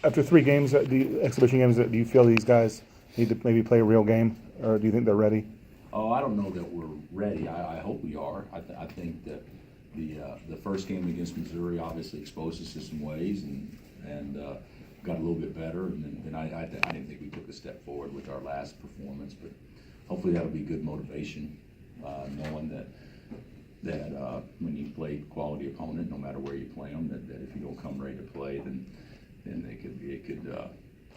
After 3 games, the exhibition games, do you feel these guys need to maybe play a real game, or do you think they're ready? Oh, I don't know that we're ready. I hope we are. I think that the first game against Missouri obviously exposed us to some ways and got a little bit better. And then I didn't think we took a step forward with our last performance, but hopefully that'll be good motivation, knowing that when you play quality opponent, no matter where you play them, that if you don't come ready to play, then it could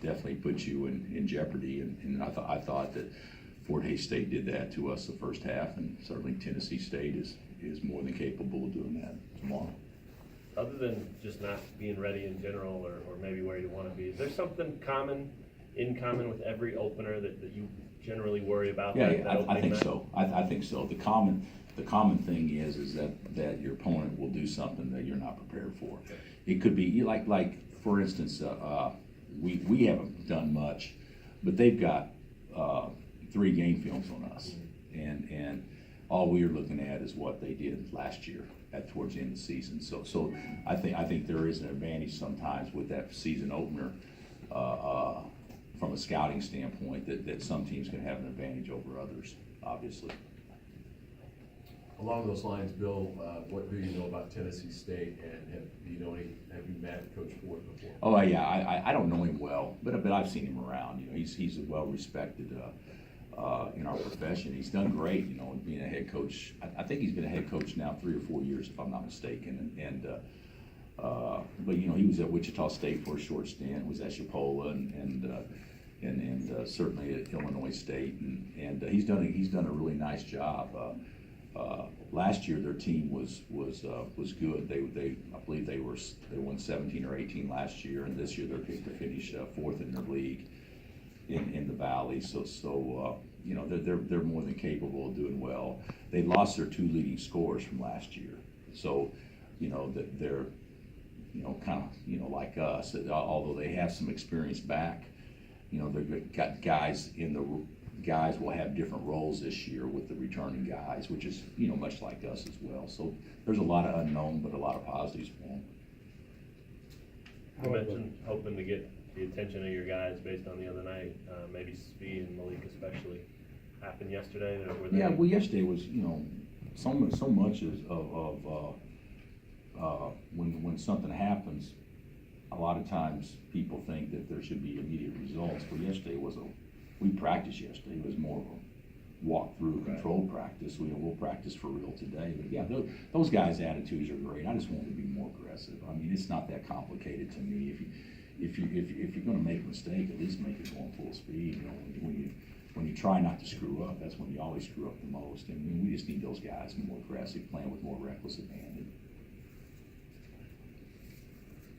definitely put you in jeopardy. And I thought that Fort Hays State did that to us the first half, and certainly Tennessee State is more than capable of doing that tomorrow. Other than just not being ready in general, or maybe where you want to be, is there something in common with every opener that you generally worry about? Yeah, I think so. I think so. The common thing is that your opponent will do something that you're not prepared for. Okay. It could be like for instance, we haven't done much, but they've got 3 game films on us, and all we are looking at is what they did last year towards the end of the season. So I think there is an advantage sometimes with that season opener from a scouting standpoint that some teams can have an advantage over others, obviously. Along those lines, Bill, what do you know about Tennessee State, and have you met Coach Ford before? Oh yeah, I don't know him well, but I've seen him around. You know, he's a well respected in our profession. He's done great, you know, being a head coach. I think he's been a head coach now 3 or 4 years, if I'm not mistaken. But you know, he was at Wichita State for a short stint. Was at Chipola and certainly at Illinois State, and he's done a really nice job. Last year their team was good. I believe they won 17 or 18 last year, and this year they're picked to finish 4th in their league in the Valley. So you know, they're more than capable of doing well. They lost their 2 leading scorers from last year, so you know that they're, you know, kind of, you know, like us. Although they have some experience back, you know, they've got guys guys will have different roles this year with the returning guys, which is, you know, much like us as well. So there's a lot of unknown, but a lot of positives for them. You mentioned hoping to get the attention of your guys based on the other night, maybe Speed and Malik especially. Happened yesterday? Or were they... Yeah, well, yesterday was, you know, so much when something happens, a lot of times people think that there should be immediate results. But yesterday we practiced yesterday. It was more of a walk-through control practice. We'll practice for real today. But yeah, those guys' attitudes are great. I just want them to be more aggressive. I mean, it's not that complicated to me. If you're going to make a mistake, at least make it going full speed. You know, when you try not to screw up, that's when you always screw up the most. And we just need those guys more aggressive, playing with more reckless abandon.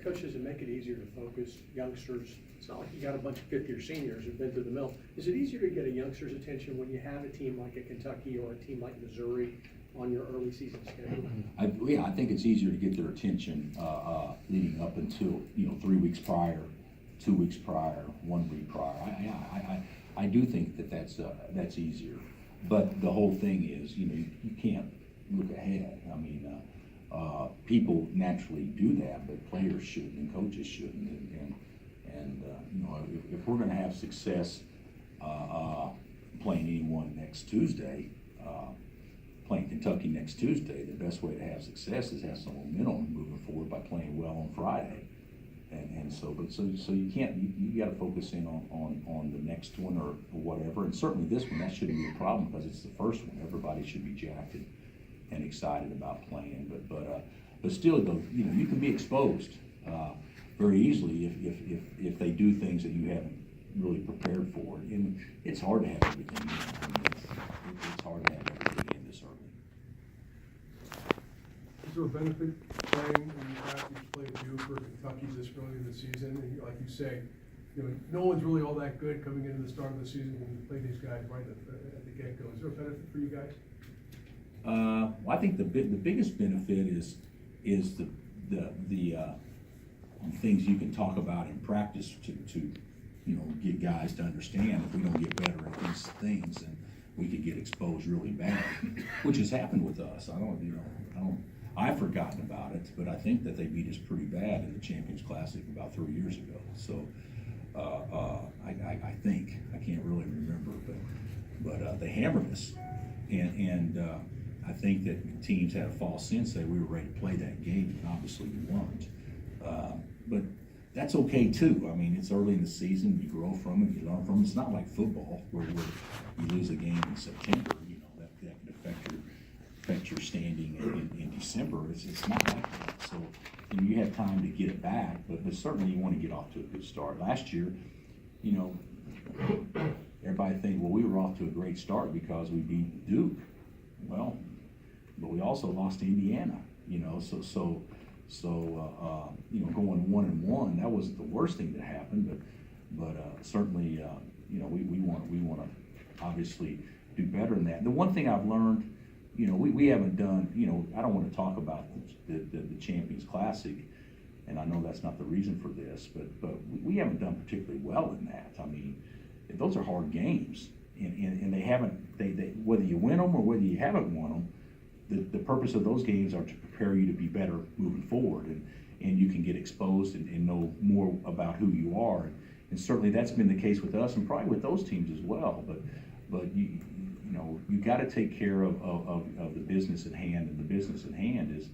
Coach, does it make it easier to focus youngsters? It's not like you got a bunch of 5th-year seniors who've been through the mill. Is it easier to get a youngster's attention when you have a team like a Kentucky or a team like Missouri on your early season schedule? I think it's easier to get their attention leading up until, you know, 3 weeks prior, 2 weeks prior, 1 week prior. I do think that's easier, but the whole thing is, you know, you can't look ahead. I mean, people naturally do that, but players shouldn't and coaches shouldn't. And you know, if we're going to have success playing anyone next Tuesday, playing Kentucky next Tuesday, the best way to have success is have some momentum moving forward by playing well on Friday. And so you can't, you got to focus in on the next one or whatever. And certainly this one, that shouldn't be a problem because it's the first one. Everybody should be jacked and excited about playing. But still, though, you know, you can be exposed very easily if they do things that you haven't really prepared for. And it's hard to have everything in. I mean, it's hard to have everything in this early. Is there a benefit playing in the package play to do for Kentucky this early in the season? And like you say, you know, no one's really all that good coming into the start of the season when you play these guys right at the get-go. Is there a benefit for you guys? Well, I think the biggest benefit is the things you can talk about in practice to you know, get guys to understand. If we don't get better at these things, then we could get exposed really bad, which has happened with us. I've forgotten about it, but I think that they beat us pretty bad in the Champions Classic about 3 years ago. So I think, I can't really remember, but they hammered us. And I think that teams had a false sense that we were ready to play that game, and obviously we weren't. But that's okay too. I mean, it's early in the season, you grow from it, you learn from it. It's not like football where you lose a game in September, you know, that can affect your standing in December. It's not like that. So, and you have time to get it back, but certainly you want to get off to a good start. Last year, you know, everybody think, well, we were off to a great start because we beat Duke. Well, but we also lost to Indiana, you know, so you know, going 1-1, that wasn't the worst thing that happened, but certainly, you know, we want to obviously do better than that. The one thing I've learned, you know, we haven't done, you know, I don't want to talk about the Champions Classic, and I know that's not the reason for this, but we haven't done particularly well in that. I mean, those are hard games, and they haven't, they whether you win them or whether you haven't won them, the purpose of those games are to prepare you to be better moving forward, and you can get exposed and know more about who you are, and certainly that's been the case with us and probably with those teams as well. But you know, you got to take care of the business at hand, and the business at hand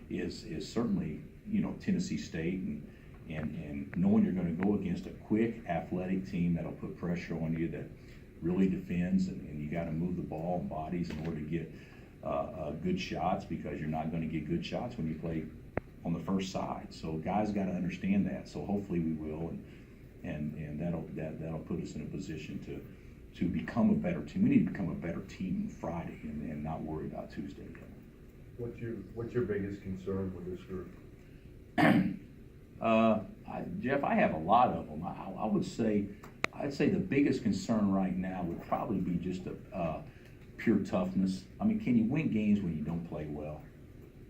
is certainly, you know, Tennessee State, and knowing you're going to go against a quick, athletic team that'll put pressure on you, that really defends, and you got to move the ball and bodies in order to get good shots, because you're not going to get good shots when you play on the first side. So guys got to understand that. So hopefully we will, and that'll put us in a position to become a better team. We need to become a better team Friday and not worry about Tuesday. What's your biggest concern with this group? Jeff, I have a lot of them. I'd say the biggest concern right now would probably be just a pure toughness. I mean, can you win games when you don't play well?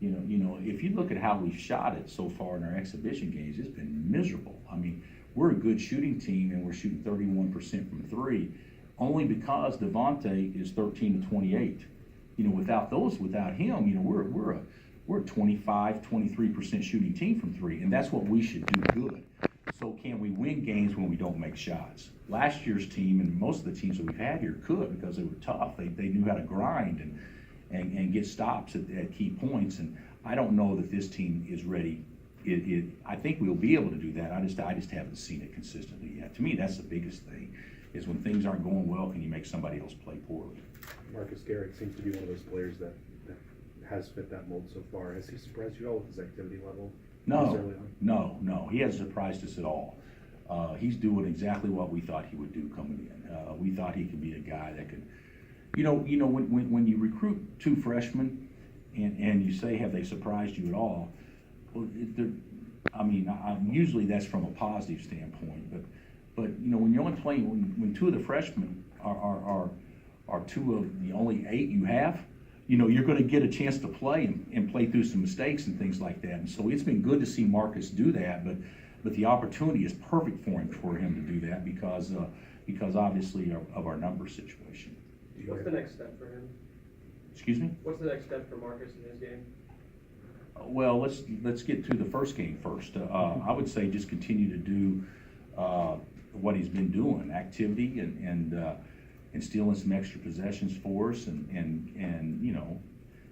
You know, if you look at how we've shot it so far in our exhibition games, it's been miserable. I mean, we're a good shooting team, and we're shooting 31% from three, only because Devontae is 13 to 28. You know, without him, you know, we're a 25, 23% shooting team from three, and that's what we should do good. So can we win games when we don't make shots? Last year's team, and most of the teams that we've had here, could, because they were tough. They knew how to grind and get stops at key points, and I don't know that this team is ready. I think we'll be able to do that. I just haven't seen it consistently yet. To me, that's the biggest thing, is when things aren't going well, can you make somebody else play poorly? Marcus Garrett seems to be one of those players that has fit that mold so far. Has he surprised you at all with his activity level? No, he hasn't surprised us at all. He's doing exactly what we thought he would do coming in. We thought he could be a guy that could, you know, when you recruit two freshmen and you say, have they surprised you at all? Well, usually that's from a positive standpoint, but you know, when you're only playing, when two of the freshmen are two of the only 8 you have, you know, you're going to get a chance to play and play through some mistakes and things like that. And so it's been good to see Marcus do that, but the opportunity is perfect for him to do that because obviously of our number situation. What's the next step for him? Excuse me? What's the next step for Marcus in his game? Well, let's get to the first game first. I would say just continue to do what he's been doing, activity and stealing some extra possessions for us, and you know,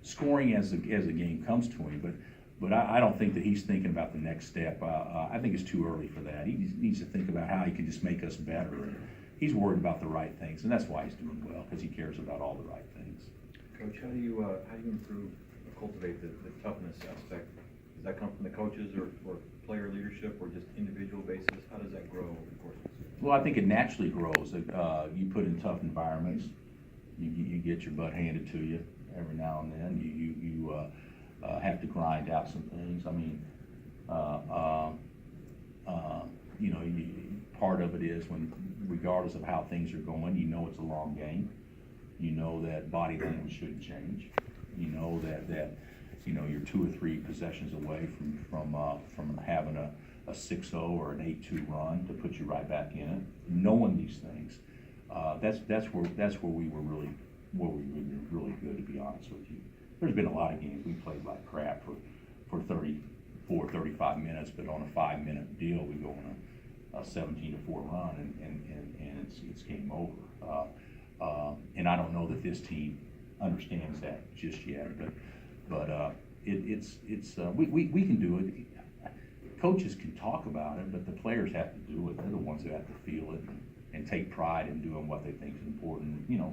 scoring as the game comes to him. But I don't think that he's thinking about the next step. I think it's too early for that. He needs to think about how he can just make us better. And he's worried about the right things, and that's why he's doing well, because he cares about all the right things. Coach, how do you improve or cultivate the toughness aspect? Does that come from the coaches or player leadership, or just individual basis? How does that grow over the course of the season? Well, I think it naturally grows. You put in tough environments, you get your butt handed to you every now and then. You have to grind out some things. I mean, you know, part of it is when, regardless of how things are going, you know it's a long game. You know that body language shouldn't change. You know that you know you're 2 or 3 possessions away from having a 6-0 or an 8-2 run to put you right back in it. Knowing these things, that's where we were really good, to be honest with you. there's been a lot of games we played like crap for 34, 35 minutes, but on a 5-minute deal, we go on a 17-4 run, and it's game over. And I don't know that this team understands that just yet, but we can do it. Coaches can talk about it, but the players have to do it. They're the ones who have to feel it and take pride in doing what they think is important. You know,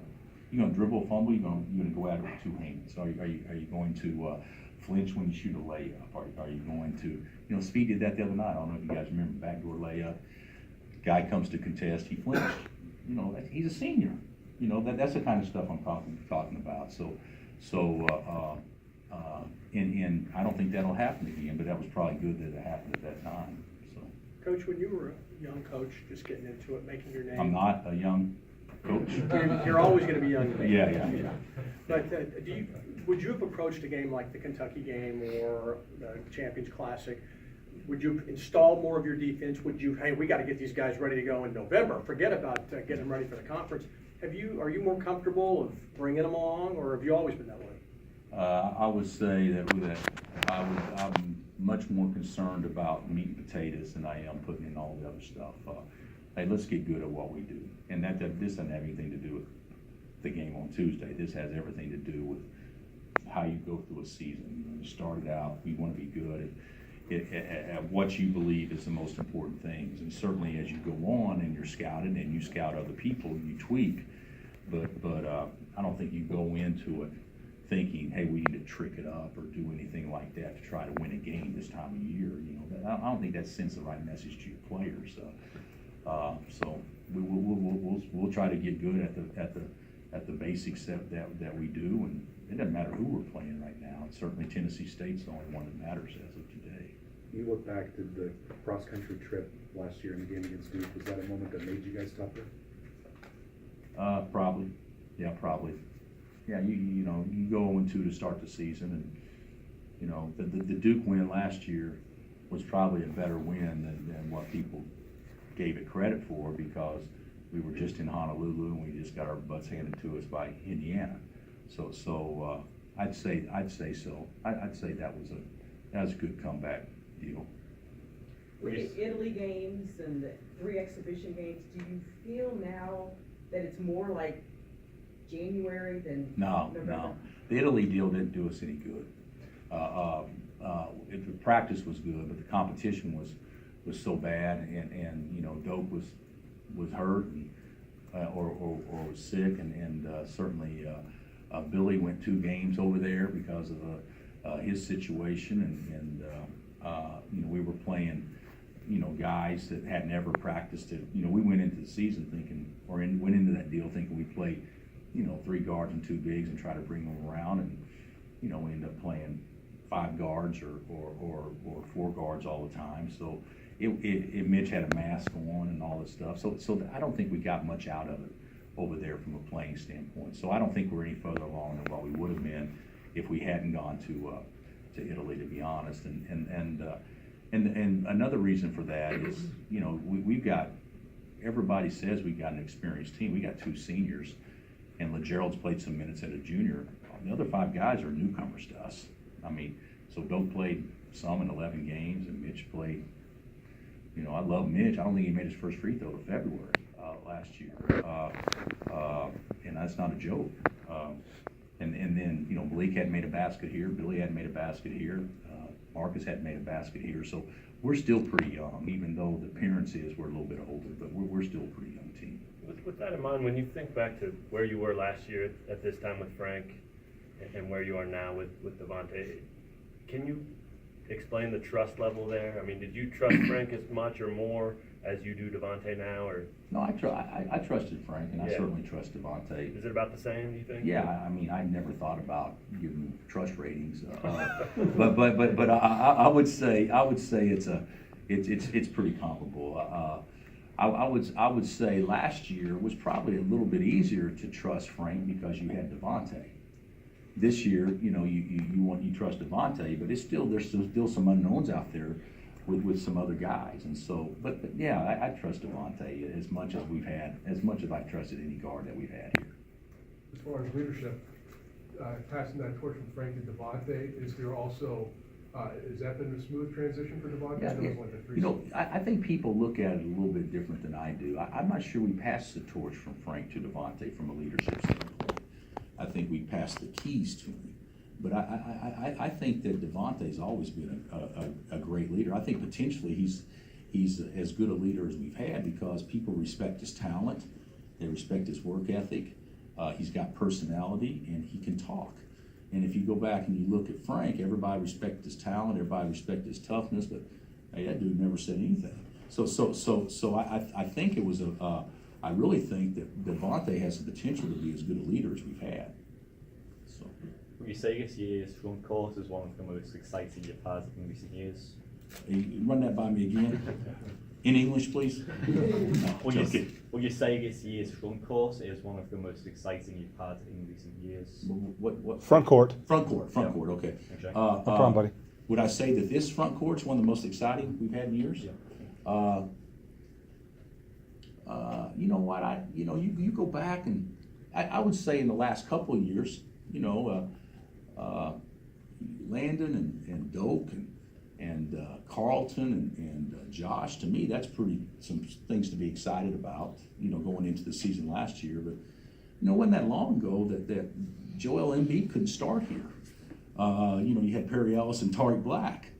you're gonna dribble a fumble, you're gonna go at it with 2 hands. Are you going to flinch when you shoot a layup? Are you going to, you know, Speed did that the other night. I don't know if you guys remember, backdoor layup. Guy comes to contest, he flinched. You know, he's a senior. You know, that's the kind of stuff I'm talking about. And I don't think that'll happen again, but that was probably good that it happened at that time, so. Coach, when you were a young coach, just getting into it, making your name. I'm not a young coach. You're always gonna be young. Yeah. But would you have approached a game like the Kentucky game or the Champions Classic? Would you install more of your defense? Would you, hey, we gotta get these guys ready to go in November, forget about getting them ready for the conference? Are you more comfortable of bringing them along, or have you always been that way? I would say that I'm much more concerned about meat and potatoes than I am putting in all the other stuff. Hey, let's get good at what we do. And this doesn't have anything to do with the game on Tuesday. This has everything to do with how you go through a season. You started out, you want to be good at what you believe is the most important things. And certainly as you go on and you're scouted and you scout other people, you tweak. But I don't think you go into it thinking, hey, we need to trick it up or do anything like that to try to win a game this time of year. You know, I don't think that sends the right message to your players. So we'll try to get good at the basics that we do, and it doesn't matter who we're playing right now. And certainly Tennessee State's the only one that matters as of today. You look back to the cross-country trip last year in the game against Duke. Was that a moment that made you guys tougher? Probably. Yeah, probably. Yeah, you know, you go 0-2 to start the season, and you know the Duke win last year was probably a better win than what people gave it credit for, because we were just in Honolulu and we just got our butts handed to us by Indiana. So I'd say so. I'd say that was a good comeback deal. With the Italy games and the 3 exhibition games, do you feel now that it's more like January than November? No. The Italy deal didn't do us any good. The practice was good, but the competition was so bad, and you know, Doak was hurt and, or was sick, and certainly Billy went 2 games over there because of his situation, and you know, we were playing, you know, guys that had never practiced it. You know, we went into the season thinking, went into that deal thinking we played, you know, 3 guards and 2 bigs and try to bring them around, and you know, we ended up playing 5 guards or 4 guards all the time. So Mitch had a mask on and all this stuff. So I don't think we got much out of it over there from a playing standpoint. So I don't think we're any further along than what we would have been if we hadn't gone to Italy, to be honest. And another reason for that is, you know, we've got, everybody says we got an experienced team. We got 2 seniors, and LeGerald's played some minutes at a junior. The other 5 guys are newcomers to us. I mean, so Doak played some in 11 games, and Mitch played, you know, I love Mitch. I don't think he made his first free throw till February last year. And that's not a joke. And then, you know, Malik hadn't made a basket here. Billy hadn't made a basket here. Marcus hadn't made a basket here. So we're still pretty young, even though the appearance is we're a little bit older, but we're still a pretty young team. With that in mind, when you think back to where you were last year at this time with Frank and where you are now with Devontae, can you explain the trust level there? I mean, did you trust Frank as much or more as you do Devontae now, or? No, I trusted Frank, and I Yeah. certainly trust Devontae. Is it about the same, do you think? Yeah, I mean, I never thought about giving trust ratings, but I would say it's pretty comparable. I would say last year was probably a little bit easier to trust Frank because you had Devontae. This year, you know, you trust Devontae, but there's still some unknowns out there with some other guys, and so, but yeah, I trust Devontae as much as I've trusted any guard that we've had here. As far as leadership, passing that torch from Frank to Devontae, is there also, has that been a smooth transition for Devontae? I know it was like the three You know, seasons. I think people look at it a little bit different than I do. I'm not sure we passed the torch from Frank to Devontae from a leadership standpoint. I think we passed the keys to him. But I think that Devontae's always been a great leader. I think potentially he's as good a leader as we've had because people respect his talent, they respect his work ethic, he's got personality, and he can talk. And if you go back and you look at Frank, everybody respected his talent, everybody respected his toughness, but hey, that dude never said anything. So I think it was I really think that Devontae has the potential to be as good a leader as we've had. So. Would you say this year's front court is one of the most exciting you've had in recent years? You run that by me again. In English, please. No, Would you say this year's front court is one of the most exciting you've had in recent years? What? Front court. Front court, okay. Okay. No problem, buddy. Would I say that this front court's one of the most exciting we've had in years? Yeah. You know what, you go back and I would say in the last couple of years, Landon and Doak and Carlton and Josh, to me, that's some things to be excited about, going into the season last year. But, it wasn't that long ago that Joel Embiid couldn't start here. You had Perry Ellis and Tariq Black,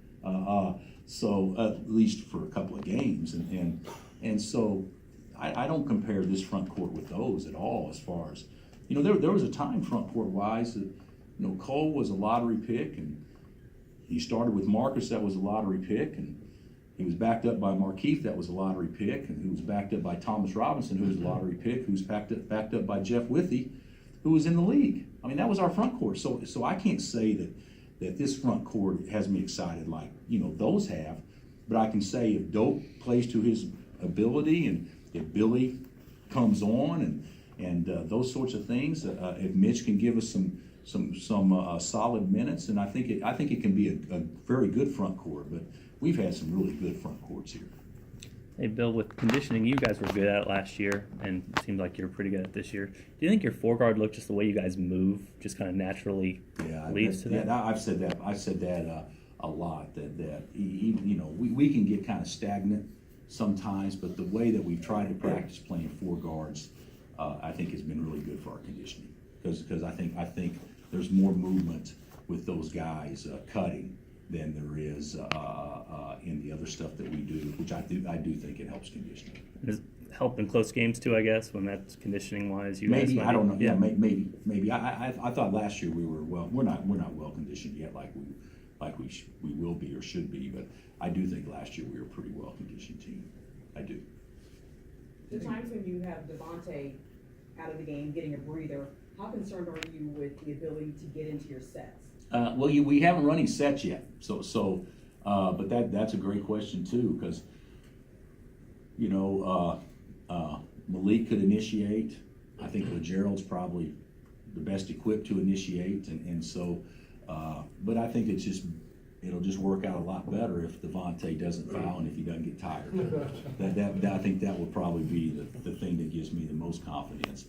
so at least for a couple of games. And so I don't compare this front court with those at all as far as, there was a time front court wise that, Cole was a lottery pick, and he started with Marcus, that was a lottery pick, and he was backed up by Markeith, that was a lottery pick, and he was backed up by Thomas Robinson, who was a lottery pick, who was backed up by Jeff Withey, who was in the league. I mean, that was our front court. So I can't say that this front court has me excited like, those have, but I can say if Doak plays to his ability and if Billy comes on and those sorts of things, if Mitch can give us some solid minutes, and I think it can be a very good front court. But we've had some really good front courts here. Hey, Bill, with conditioning, you guys were good at it last year, and it seemed like you're pretty good at it this year. Do you think your foreguard look, just the way you guys move, just kind of naturally leads to that? Yeah, I've said that a lot. That we can get kind of stagnant sometimes, but the way that we've tried to practice playing four guards, I think has been really good for our conditioning. Because I think there's more movement with those guys cutting than there is in the other stuff that we do, which I do think it helps conditioning. Does it help in close games too, I guess, when that's conditioning wise? Maybe, I don't know. Yeah, maybe. I thought last year we were we're not well conditioned yet, like we will be or should be. But I do think last year we were a pretty well conditioned team. I do. The times when you have Devontae out of the game, getting a breather, how concerned are you with the ability to get into your sets? We haven't run any sets yet, but that's a great question too, because Malik could initiate. I think LeGerald's probably the best equipped to initiate, and so. But I think it'll just work out a lot better if Devontae doesn't foul and if he doesn't get tired. I think that will probably be the thing that gives me the most confidence.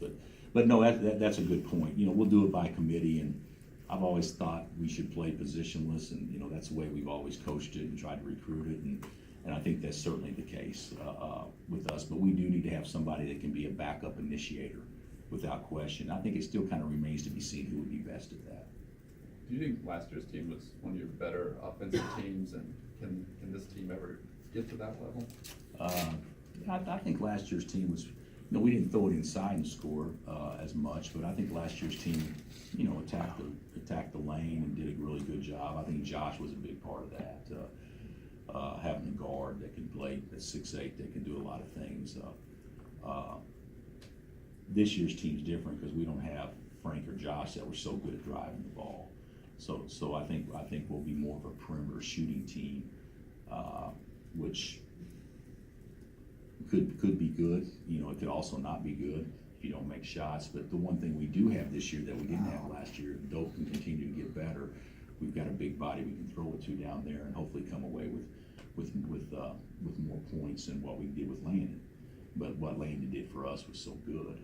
But no, that's a good point. We'll do it by committee, and I've always thought we should play positionless, and that's the way we've always coached it and tried to recruit it, and I think that's certainly the case with us. But we do need to have somebody that can be a backup initiator without question. I think it still kind of remains to be seen who would be best at that. Do you think last year's team was one of your better offensive teams, and can this team ever get to that level? I think last year's team was, we didn't throw it inside and score as much, but I think last year's team, attacked the lane and did a really good job. I think Josh was a big part of that. Having a guard that can play at 6'8", that can do a lot of things. This year's team's different because we don't have Frank or Josh that were so good at driving the ball. So I think we'll be more of a perimeter shooting team, which could be good. It could also not be good if you don't make shots. But the one thing we do have this year that we didn't have last year, Doak can continue to get better. We've got a big body we can throw it to down there and hopefully come away with more points than what we did with Landon. but what Landon did for us was so good.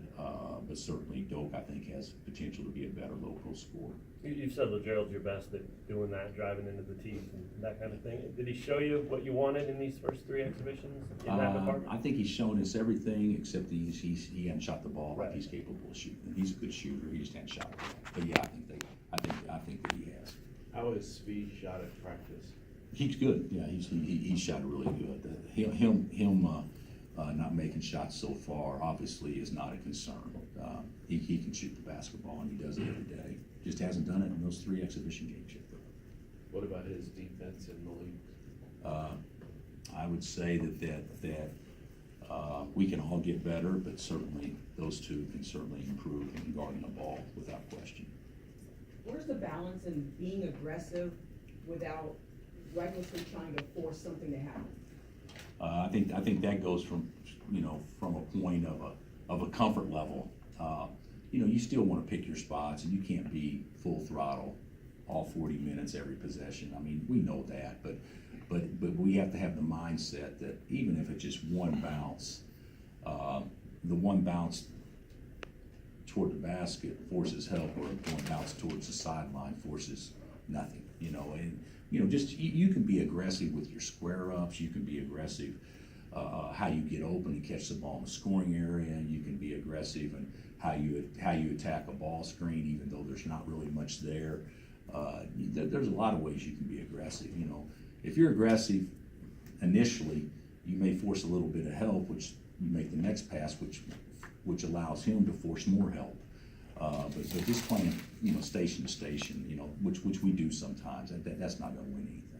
But certainly Doak, I think, has potential to be a better local scorer. You've said LeGerald's your best at doing that, driving into the teeth and that kind of thing. Did he show you what you wanted in these first 3 exhibitions in that department? I think he's shown us everything except he hasn't shot the ball like Right. he's capable of shooting. He's a good shooter. He just hasn't shot the ball. But yeah, I think that he has. How is Speed shot at practice? He's good. Yeah, he shot really good. Not making shots so far obviously is not a concern. He can shoot the basketball and he does it every day. Just hasn't done it in those 3 exhibition games yet. What about his defense in the league? I would say that we can all get better, but certainly those 2 can certainly improve in guarding the ball without question. Where's the balance in being aggressive without recklessly trying to force something to happen? I think that goes from a point of a comfort level. You still want to pick your spots, and you can't be full throttle all 40 minutes every possession. I mean, we know that, but we have to have the mindset that even if it's just one bounce, the one bounce toward the basket forces help, or one bounce towards the sideline forces nothing. You can be aggressive with your square ups. You can be aggressive how you get open and catch the ball in the scoring area. You can be aggressive in how you attack a ball screen, even though there's not really much there. There's a lot of ways you can be aggressive. If you're aggressive initially, you may force a little bit of help, which you make the next pass, which allows him to force more help. But just playing, station to station, which we do sometimes, that's not going to win anything.